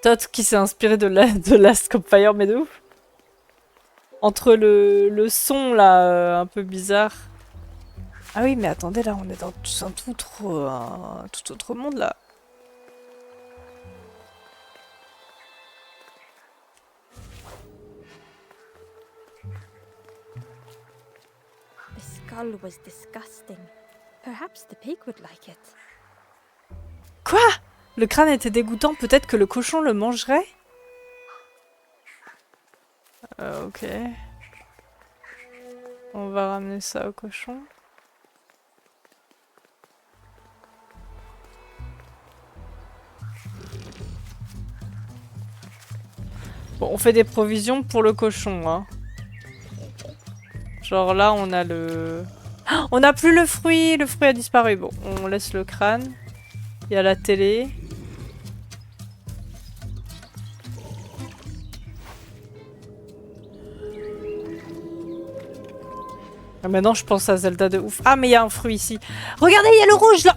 Todd qui s'est inspiré de Last Campfire, mais de ouf. Entre le son, là, un peu bizarre. Ah oui, mais attendez, là, on est dans un tout autre monde, là. The skull was disgusting. Perhaps the pig would like it. Quoi? Le crâne était dégoûtant, peut-être que le cochon le mangerait? Ok. On va ramener ça au cochon. Bon, on fait des provisions pour le cochon, hein. Genre là, on a le... Ah, on n'a plus le fruit a disparu. Bon, on laisse le crâne. Il y a la télé. Ah, maintenant, je pense à Zelda de ouf. Ah, mais il y a un fruit ici. Regardez, il y a le rouge là.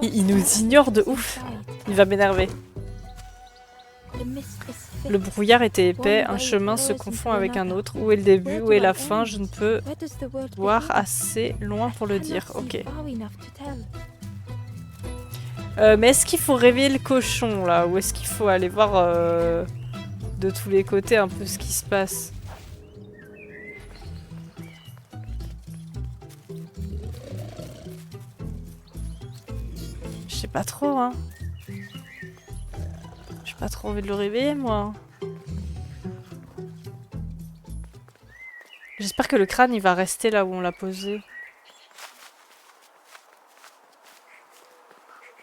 Il nous ignore de ouf. Il va m'énerver. Le brouillard était épais, un chemin se confond avec un autre. Où est le début, où est la fin? Je ne peux voir assez loin pour le dire. Ok. Mais est-ce qu'il faut réveiller le cochon là? Ou est-ce qu'il faut aller voir de tous les côtés un peu ce qui se passe? Je sais pas trop, hein. J'ai pas trop envie de le réveiller, moi. J'espère que le crâne, il va rester là où on l'a posé.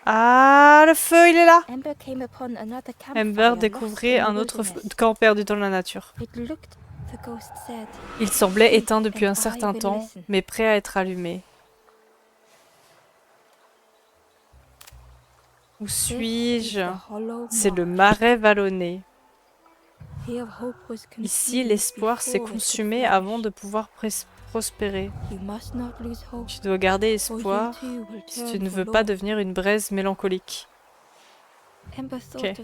Ah, le feu, il est là! Ember découvrit un autre camp perdu dans la nature. Il semblait éteint depuis un certain temps, mais prêt à être allumé. Où suis-je? C'est le marais vallonné. Ici, l'espoir s'est consumé avant de pouvoir prospérer. Tu dois garder espoir si tu ne veux pas devenir une braise mélancolique. Okay.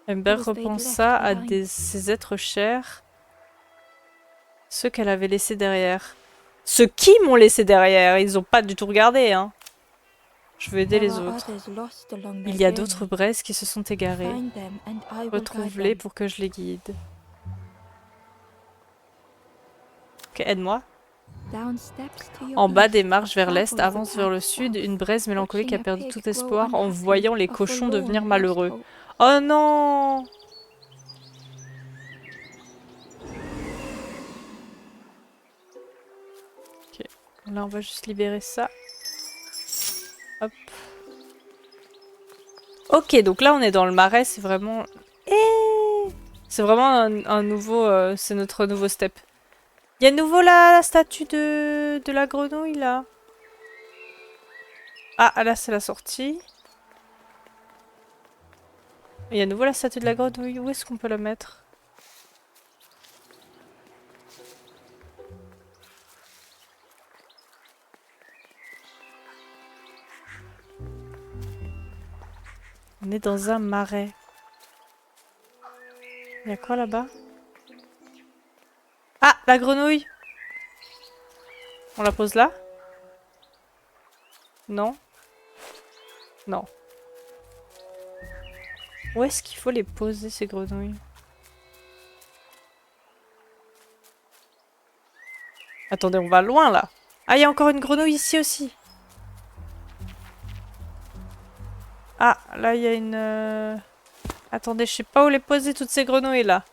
Ember repensa à ses êtres chers, ceux qu'elle avait laissés derrière. Ceux qui m'ont laissé derrière, ils ont pas du tout regardé, hein. Je veux aider les autres. Il y a d'autres braises qui se sont égarées. Retrouve-les pour que je les guide. Ok, aide-moi. En bas des marches vers l'est, avance vers le sud, une braise mélancolique a perdu tout espoir en voyant les cochons devenir malheureux. Oh non! Ok, là on va juste libérer ça. Hop. Ok, donc là on est dans le marais, c'est vraiment... C'est vraiment un nouveau... c'est notre nouveau step. Il y a de nouveau la statue de la grenouille, là. Ah, là c'est la sortie. Il y a de nouveau la statue de la grenouille. Où est-ce qu'on peut la mettre? On est dans un marais. Il y a quoi là-bas? Ah, la grenouille! On la pose là? Non? Non. Où est-ce qu'il faut les poser, ces grenouilles? Attendez, on va loin là. Ah, il y a encore une grenouille ici aussi. Ah, là il y a une... Attendez, je sais pas où les poser toutes ces grenouilles là.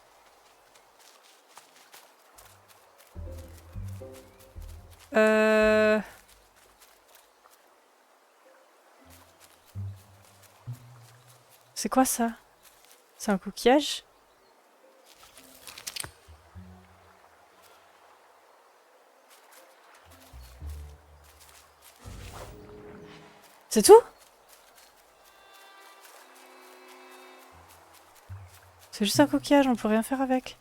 C'est quoi ça? C'est un coquillage? C'est tout? C'est juste un coquillage, on peut rien faire avec.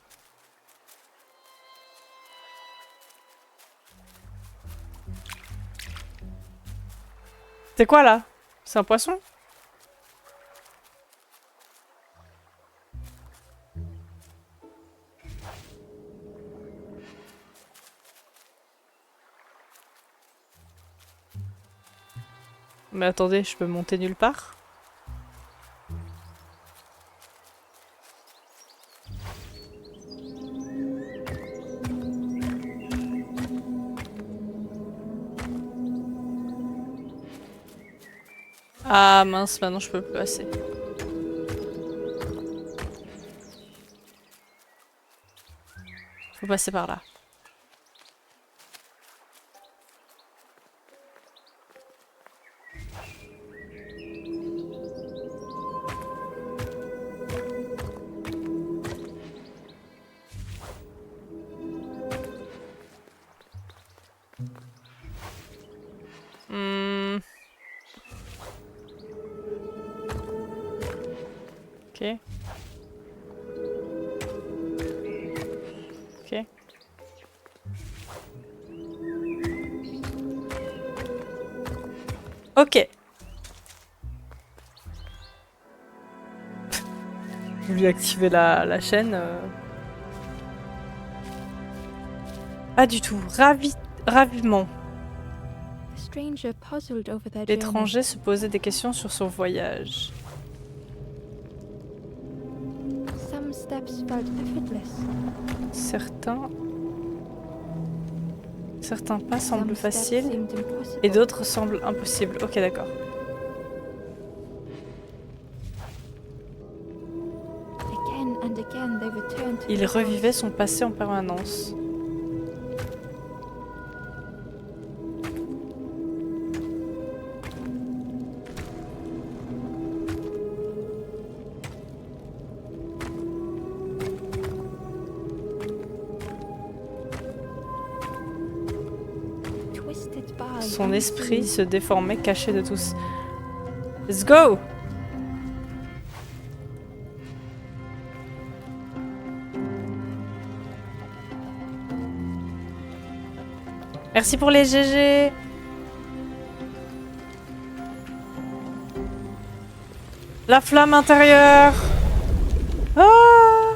C'est quoi là? C'est un poisson? Mais attendez, je peux monter nulle part? Ah mince, maintenant je peux plus passer. Faut passer par là. Ok. Ok. Ok. Je vais activer la chaîne. Pas du tout. Raviment. The stranger puzzled over their journey. L'étranger se posait des questions sur son voyage. Some steps felt effortless. Certains pas Some semblent steps faciles seemed impossible. et d'autres semblent impossibles. Ok, d'accord. Again and again they returned to Il the revivait past. son passé en permanence. Twisted by Son esprit unseen. se déformait, caché de tous. Let's go! Merci pour les GG! La flamme intérieure! Ah!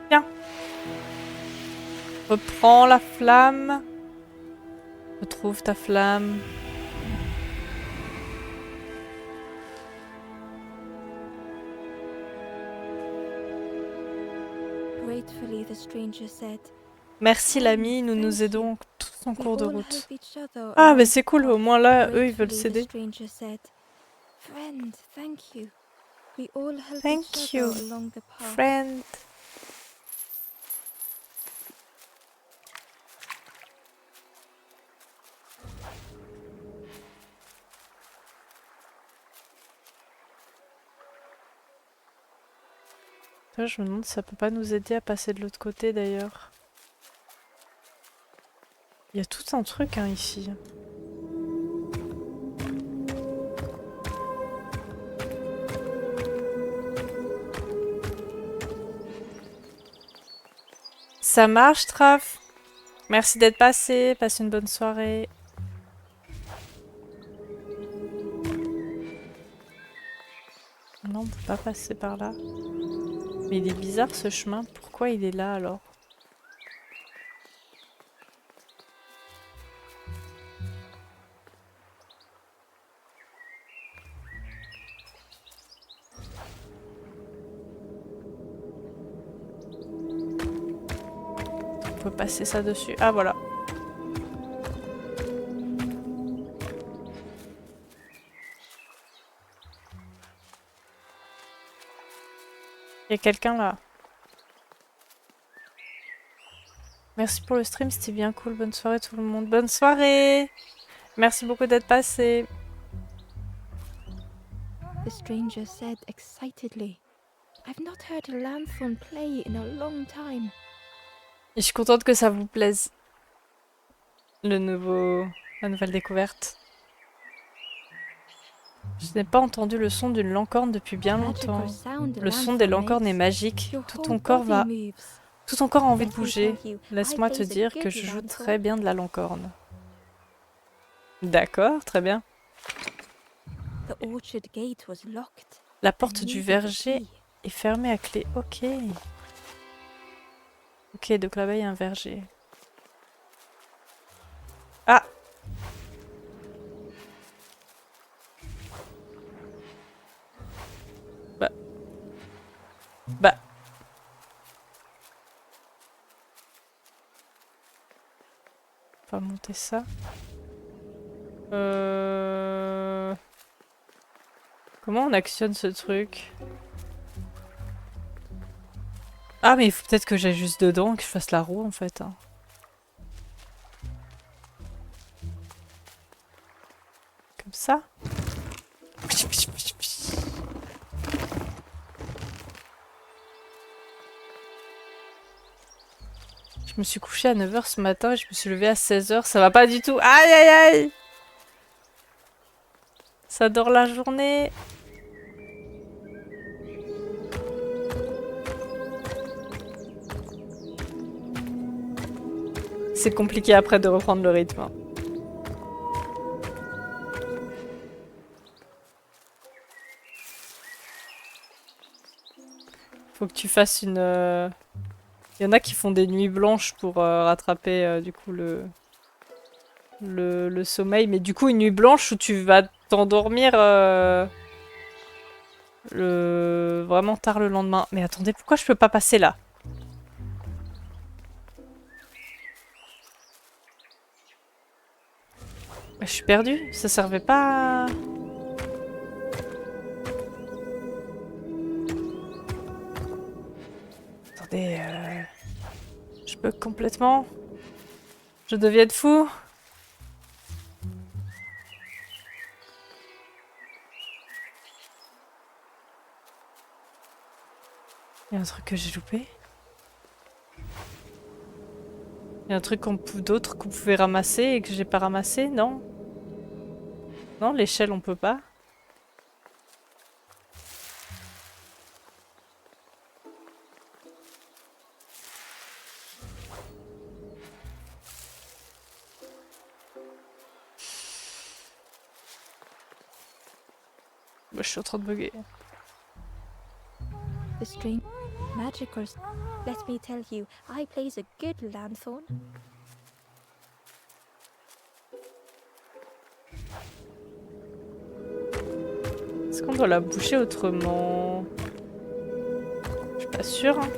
Tiens! Reprends la flamme. Retrouve ta flamme. Gratefully the stranger said, Merci l'ami, nous nous aidons tous en "We cours de all route. help each other Ah, mais along c'est the cool, au path." moins là, eux, ils veulent Gratefully the s'aider. stranger said, "Friend, thank you. We all help Thank each you, other along the path." friend. Ça, je me demande si ça peut pas nous aider à passer de l'autre côté d'ailleurs. Il y a tout un truc hein, ici. Ça marche, Traf. Merci d'être passé. Passe une bonne soirée. Non, on peut pas passer par là. Mais il est bizarre ce chemin. Pourquoi il est là alors? On peut passer ça dessus. Ah voilà. Il y a quelqu'un là. Merci pour le stream, c'était bien cool. Bonne soirée tout le monde. Bonne soirée! Merci beaucoup d'être passé. The stranger said excitedly, "I've not heard a lanthorn play in a long time." Et je suis contente que ça vous plaise. La nouvelle découverte. Je n'ai pas entendu le son d'une lancorne depuis bien longtemps. Magical sound a Le son des lanthorn lancornes est makes. magique. Your Tout whole ton corps body moves. Tout ton corps a envie de Let me bouger. tell you, Laisse-moi I te plays a dire que good je joue lanthorn. très bien de la lancorne. D'accord, très bien. The orchard gate was locked. La I porte du needed a verger key. est fermée à clé. Ok. Ok, donc là-bas il y a un verger. Ah! Bah. On va monter ça. Comment on actionne ce truc? Ah mais il faut peut-être que j'aille juste dedans et que je fasse la roue en fait. Hein. Comme ça. Je me suis couchée à 9 h ce matin et je me suis levée à 16 h. Ça va pas du tout. Aïe aïe aïe! Ça dort la journée. C'est compliqué après de reprendre le rythme. Hein. Faut que tu fasses une... Il y en a qui font des nuits blanches pour rattraper du coup le sommeil. Mais du coup, une nuit blanche où tu vas t'endormir vraiment tard le lendemain. Mais attendez, pourquoi je peux pas passer là? Je suis perdue, ça servait pas à... Attendez, je bug complètement. Je deviens fou. Il y a un truc que j'ai loupé. Il y a un truc d'autre qu'on pouvait ramasser et que j'ai pas ramassé, non? Non, l'échelle on peut pas. Bah, je suis en train de bugger. The string magical. Let me tell you, I plays a good lanthorn. Est-ce qu'on doit la boucher autrement? Je suis pas sûre. Hein.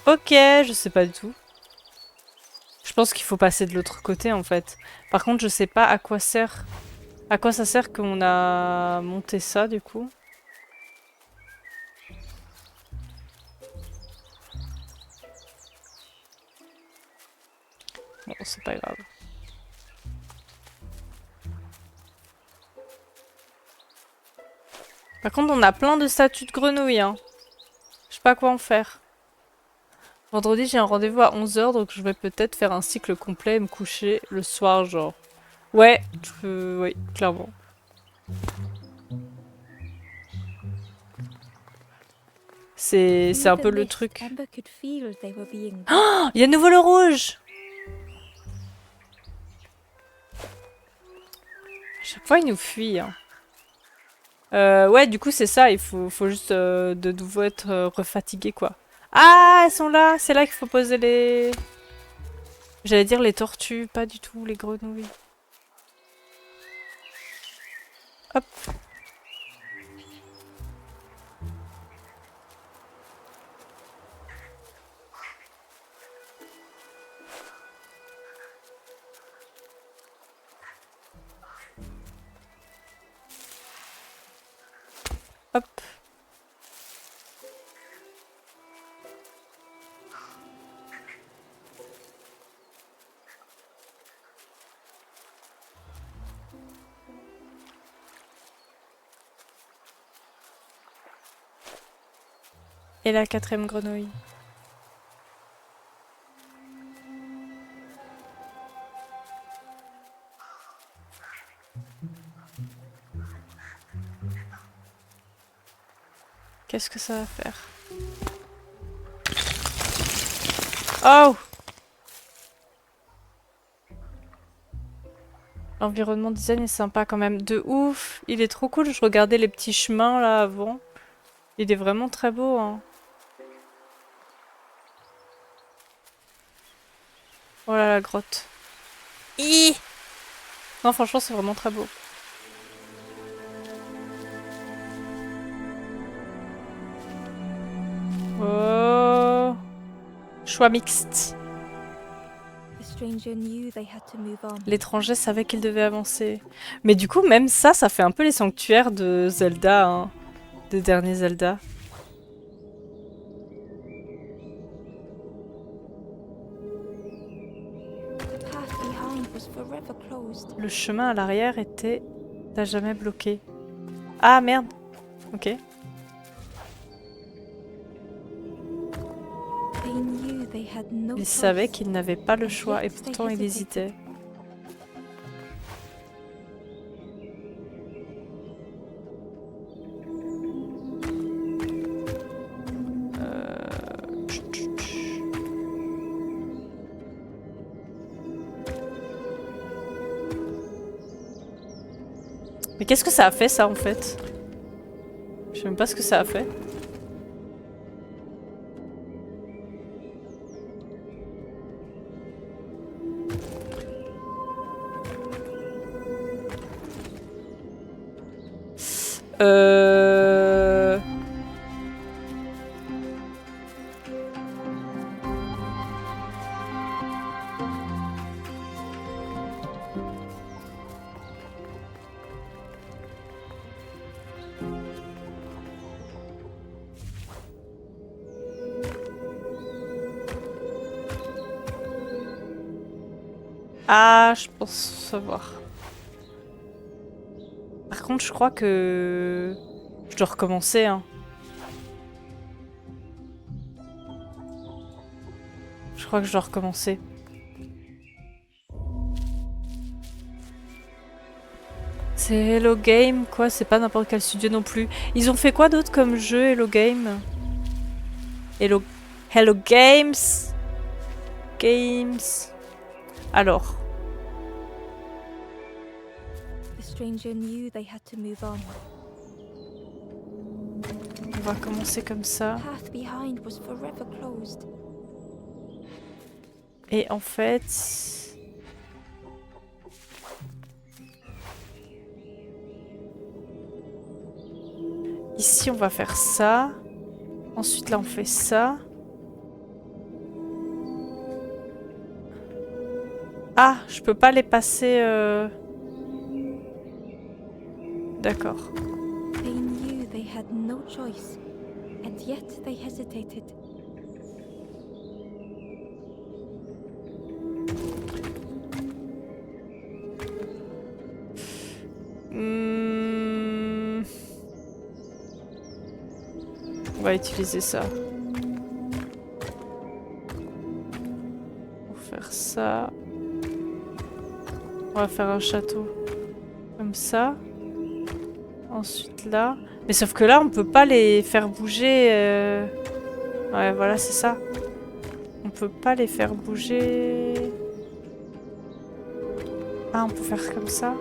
Ok, je sais pas du tout. Je pense qu'il faut passer de l'autre côté en fait. Par contre, je sais pas à quoi sert. À quoi ça sert qu'on a monté ça du coup. Bon, c'est pas grave. Par contre, on a plein de statues de grenouilles. Hein. Je sais pas quoi en faire. Vendredi, j'ai un rendez-vous à 11 h, donc je vais peut-être faire un cycle complet et me coucher le soir, genre. Ouais, oui, clairement. C'est un peu le truc. Oh, il y a de nouveau le rouge! À chaque fois, il nous fuit. Hein. Ouais, du coup, c'est ça. Il faut juste de nouveau être refatigué, quoi. Ah, elles sont là! C'est là qu'il faut poser les... J'allais dire les tortues, pas du tout les grenouilles. Hop. Hop. Et la 4e grenouille. Qu'est-ce que ça va faire? Oh! L'environnement design est sympa quand même. De ouf! Il est trop cool. Je regardais les petits chemins là avant. Il est vraiment très beau. Hein. Oh là la grotte. Non, franchement, c'est vraiment très beau. Oh. Choix mixte. The stranger knew they had to move on. L'étranger savait qu'il devait avancer. Mais du coup, même ça fait un peu les sanctuaires de Zelda, hein. Des derniers Zelda. The path behind was forever closed. Le chemin à l'arrière était à jamais bloqué. Ah merde. Ok. They knew they had no Il choice. savait qu'il n'avait pas le choix et pourtant il hésitait. Mais qu'est-ce que ça a fait ça en fait? Je sais même pas ce que ça a fait. Euh... Ah, je pense savoir. Par contre, je crois que je dois recommencer, hein. Je crois que je dois recommencer. C'est Hello Game, quoi, c'est pas n'importe quel studio non plus. Ils ont fait quoi d'autre comme jeu, Hello Game? Hello Games. Games. Alors. The stranger knew they had to move on. On va commencer comme ça. The path behind was forever closed. Et en fait... Ici, on va faire ça. Ensuite, là, on fait ça. Ah, je peux pas les passer... D'accord. They knew they had no choice, and yet they hesitated. On va utiliser ça. Pour faire ça. On va faire un château. Comme ça. Ensuite là. Mais sauf que là, on peut pas les faire bouger. Ouais, voilà, c'est ça. On peut pas les faire bouger. Ah, on peut faire comme ça?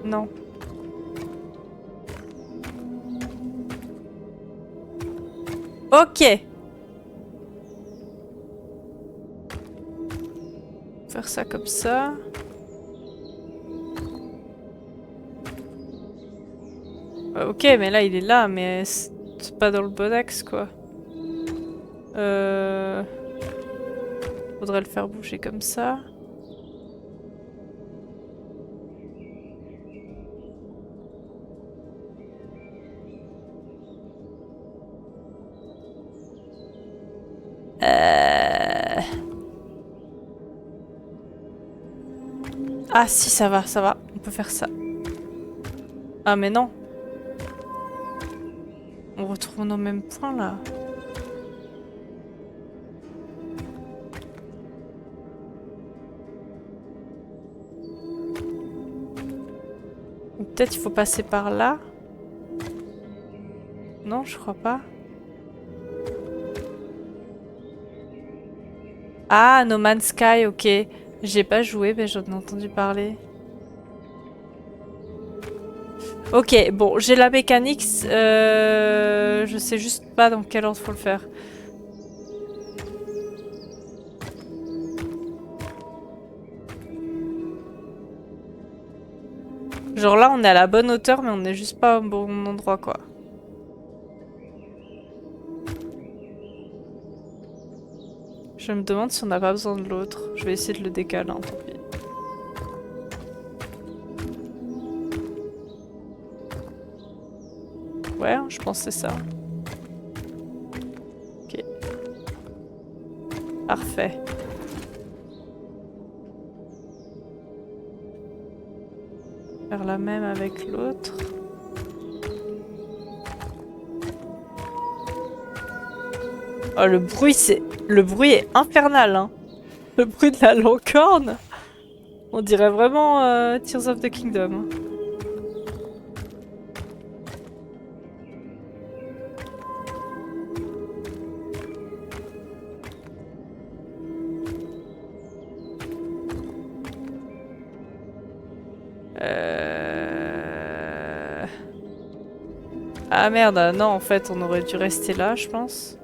Non. Ok. Faire ça comme ça. Ok, mais là, il est là, mais c'est pas dans le bon axe, quoi. Faudrait le faire bouger comme ça. Ah si, ça va, ça va. On peut faire ça. Ah mais non. On retourne au même point là. Ou peut-être il faut passer par là. Non, je crois pas. Ah, No Man's Sky, ok. J'ai pas joué, mais j'en ai entendu parler. Ok, bon, j'ai la mécanique. Je sais juste pas dans quel ordre faut le faire. Genre là, on est à la bonne hauteur, mais on n'est juste pas au bon endroit, quoi. Je me demande si on n'a pas besoin de l'autre. Je vais essayer de le décaler, hein, tant pis. Ouais, je pense que c'est ça. Ok. Parfait. Faire la même avec l'autre. Oh, le bruit est infernal, hein. Le bruit de la lancorne. On dirait vraiment Tears of the Kingdom. Ah merde, non, en fait, on aurait dû rester là, je pense.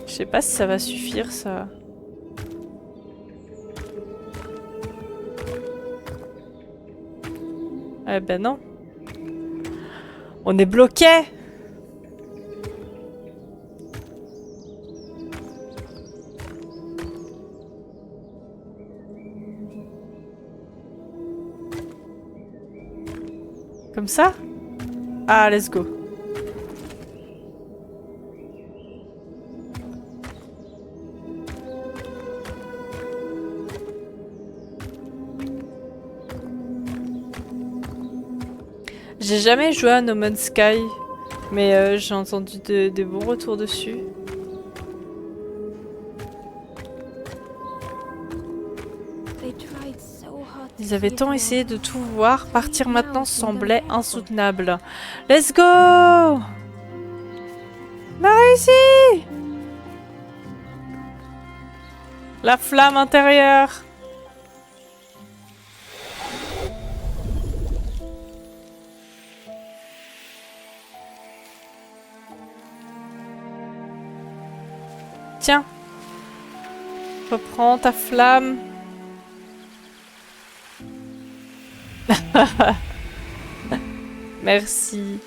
Je sais pas si ça va suffire, ça. Eh ben non. On est bloqué. Comme ça? Ah, let's go. J'ai jamais joué à No Man's Sky, mais j'ai entendu des bons retours dessus. Ils avaient tant essayé de tout voir, partir maintenant semblait insoutenable. Let's go! On a réussi! La flamme intérieure! Tiens, reprends ta flamme. Merci.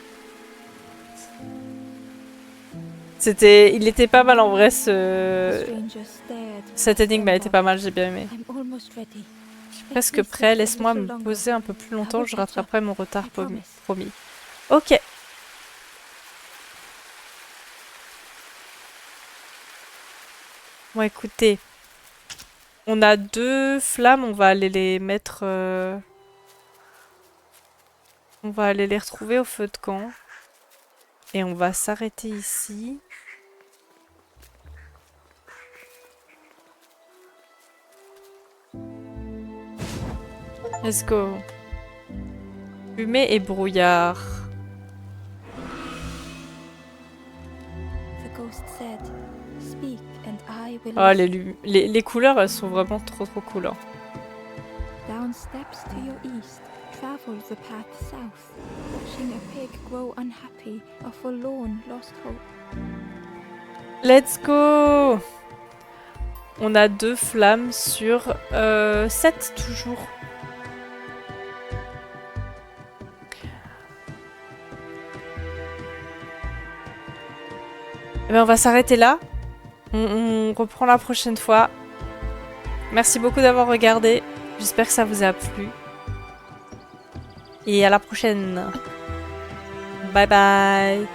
Il était pas mal en vrai cette énigme, elle était pas mal, j'ai bien aimé. Je suis presque prêt, laisse-moi me poser un peu plus longtemps, je rattraperai mon retard promis. Ok. Bon, écoutez, on a 2 flammes, on va aller les mettre... On va aller les retrouver au feu de camp. Et on va s'arrêter ici. Let's go. Fumée et brouillard. Oh, les couleurs, elles sont vraiment trop cool. Hein. Down steps to your east, travel the path south, watching a pig grow unhappy, a forlorn lost hope. Let's go! On a 2 flammes sur 7 toujours. Eh bien, on va s'arrêter là. On reprend la prochaine fois. Merci beaucoup d'avoir regardé. J'espère que ça vous a plu. Et à la prochaine. Bye bye.